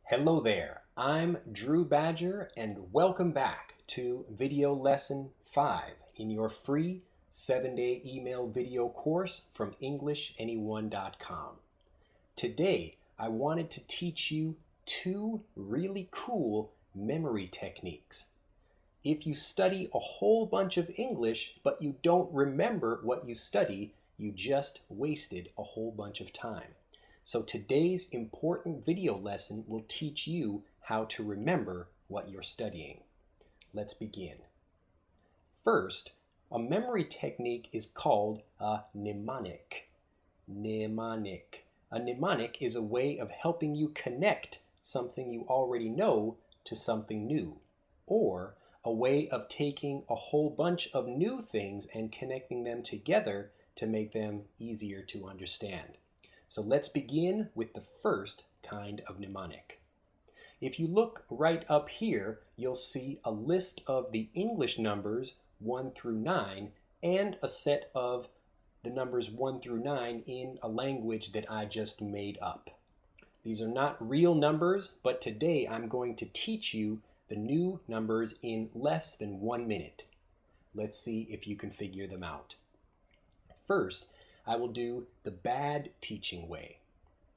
Hello there, I'm Drew Badger and welcome back to video lesson 5 in your free 7-day email video course from EnglishAnyone.com. Today I wanted to teach you two really cool memory techniques. If you study a whole bunch of English but you don't remember what you study, you just wasted a whole bunch of time. So today's important video lesson will teach you how to remember what you're studying. Let's begin. First, a memory technique is called a mnemonic. Mnemonic. A mnemonic is a way of helping you connect something you already know to something new, or a way of taking a whole bunch of new things and connecting them together to make them easier to understand. So let's begin with the first kind of mnemonic. If you look right up here, you'll see a list of the English numbers 1 through 9 and a set of the numbers 1 through 9 in a language that I just made up. These are not real numbers, but today I'm going to teach you the new numbers in less than 1 minute. Let's see if you can figure them out. First, I will do the bad teaching way.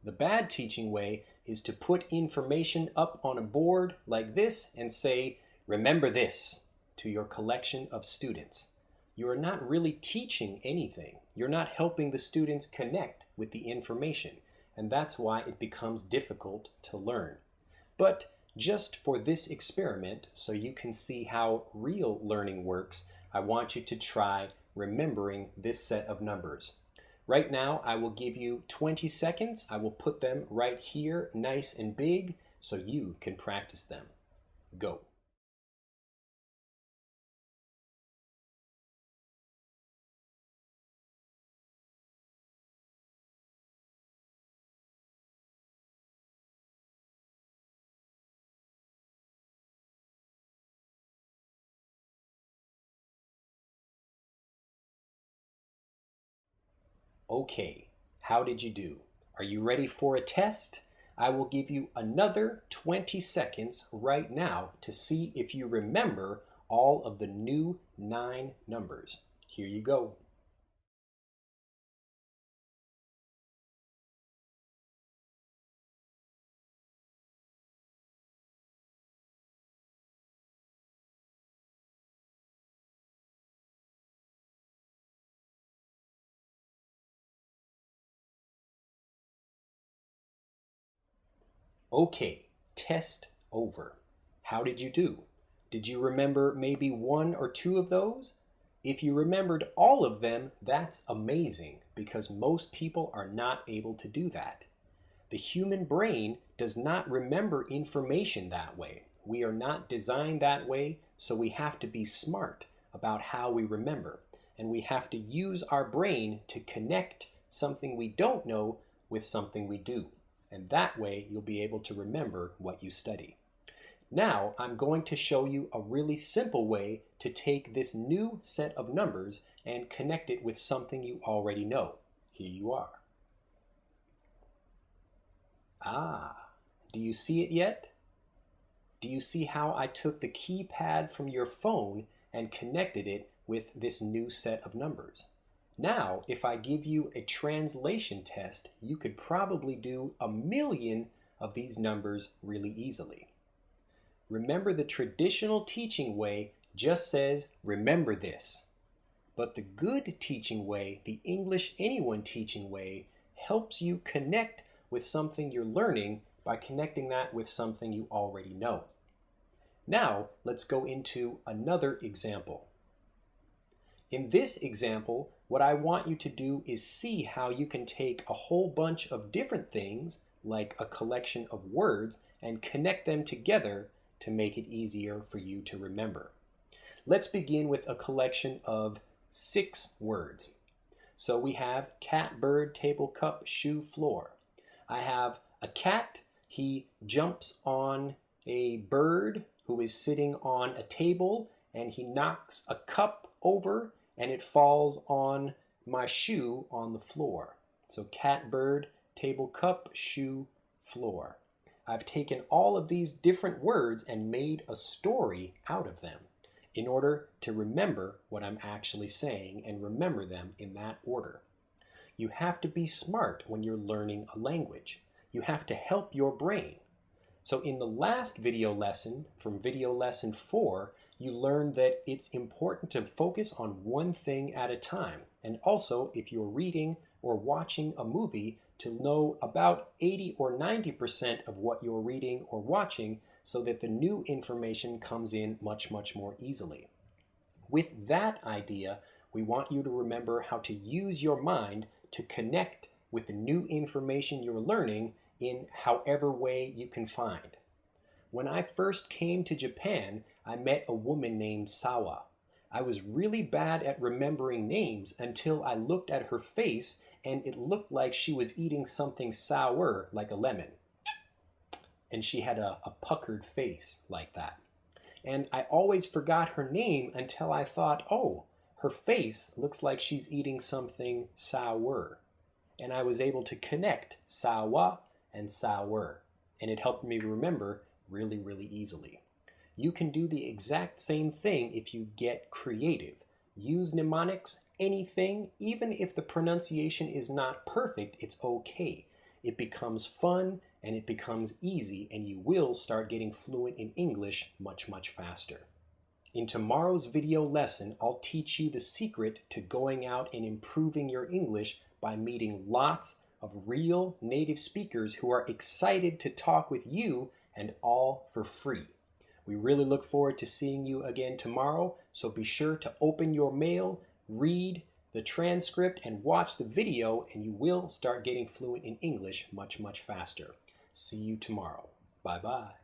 The bad teaching way is to put information up on a board like this and say, "Remember this," to your collection of students. You are not really teaching anything. You're not helping the students connect with the information, and that's why it becomes difficult to learn. But just for this experiment, so you can see how real learning works, I want you to try remembering this set of numbers. Right now, I will give you 20 seconds. I will put them right here, nice and big, so you can practice them. Go. Okay, how did you do? Are you ready for a test? I will give you another 20 seconds right now to see if you remember all of the new 9 numbers. Here you go. Okay, test over. How did you do? Did you remember maybe 1 or 2 of those? If you remembered all of them, that's amazing because most people are not able to do that. The human brain does not remember information that way. We are not designed that way, so we have to be smart about how we remember. And we have to use our brain to connect something we don't know with something we do. And that way you'll be able to remember what you study. Now I'm going to show you a really simple way to take this new set of numbers and connect it with something you already know. Here you are. Ah, do you see it yet? Do you see how I took the keypad from your phone and connected it with this new set of numbers? Now, if I give you a translation test, you could probably do 1,000,000 of these numbers really easily. Remember, the traditional teaching way just says, "Remember this." But the good teaching way, the English Anyone teaching way, helps you connect with something you're learning by connecting that with something you already know. Now, let's go into another example. In this example, what I want you to do is see how you can take a whole bunch of different things, like a collection of words, and connect them together to make it easier for you to remember. Let's begin with a collection of 6 words. So we have cat, bird, table, cup, shoe, floor. I have a cat. He jumps on a bird who is sitting on a table, and he knocks a cup over and it falls on my shoe on the floor. So cat, bird, table, cup, shoe, floor. I've taken all of these different words and made a story out of them in order to remember what I'm actually saying and remember them in that order. You have to be smart when you're learning a language. You have to help your brain. So in the last video lesson, from video lesson 4, you learned that it's important to focus on one thing at a time. And also, if you're reading or watching a movie, to know about 80 or 90% of what you're reading or watching so that the new information comes in much, much more easily. With that idea, we want you to remember how to use your mind to connect with the new information you're learning in however way you can find. When I first came to Japan, I met a woman named Sawa. I was really bad at remembering names until I looked at her face and it looked like she was eating something sour like a lemon. And she had a puckered face like that. And I always forgot her name until I thought, oh, her face looks like she's eating something sour. And I was able to connect Sawa and sour. And it helped me remember really, really easily. You can do the exact same thing if you get creative. Use mnemonics, anything, even if the pronunciation is not perfect, it's okay. It becomes fun and it becomes easy, and you will start getting fluent in English much, much faster. In tomorrow's video lesson, I'll teach you the secret to going out and improving your English by meeting lots of real native speakers who are excited to talk with you, and all for free. We really look forward to seeing you again tomorrow, so be sure to open your mail, read the transcript, and watch the video, and you will start getting fluent in English much, much faster. See you tomorrow. Bye-bye.